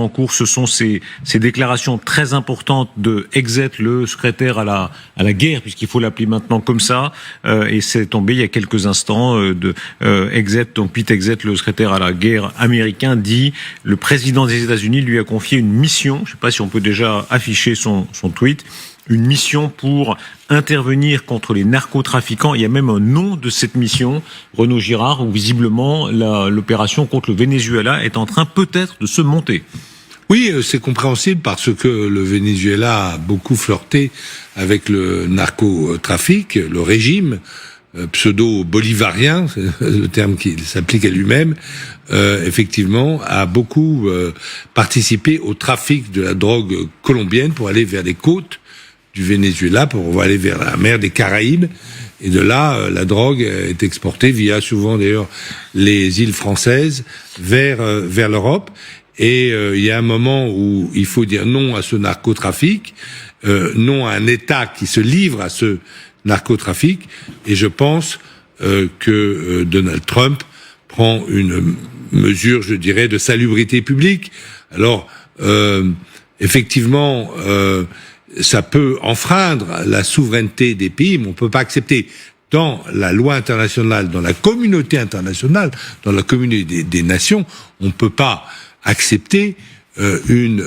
En cours, ce sont ces déclarations très importantes de Exet, le secrétaire à la guerre, puisqu'il faut l'appeler maintenant comme ça, et c'est tombé il y a quelques instants de Exet, donc Pete Exet, le secrétaire à la guerre américain, dit le président des États-Unis lui a confié une mission. Je ne sais pas si on peut déjà afficher son tweet. Une mission pour intervenir contre les narcotrafiquants. Il y a même un nom de cette mission, Renaud Girard, où visiblement l'opération contre le Venezuela est en train peut-être de se monter. Oui, c'est compréhensible parce que le Venezuela a beaucoup avec le narcotrafic, le régime pseudo-bolivarien, c'est le terme qui s'applique à lui-même, effectivement, a beaucoup participé au trafic de la drogue colombienne pour aller vers les côtes du Venezuela, pour aller vers la mer des Caraïbes. Et de là, la drogue est exportée via souvent d'ailleurs les îles françaises vers l'Europe. Et il y a un moment où il faut dire non à ce narcotrafic, non à un État qui se livre à ce narcotrafic. Et je pense que Donald Trump prend une mesure, je dirais, de salubrité publique. Alors, effectivement, ça peut enfreindre la souveraineté des pays, mais on ne peut pas accepter dans la loi internationale, dans la communauté internationale, dans la communauté des nations, on ne peut pas accepter une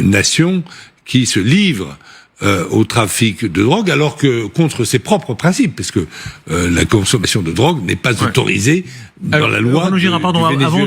nation qui se livre au trafic de drogue, alors que contre ses propres principes, parce que la consommation de drogue n'est pas autorisée dans la loi du Venezuela.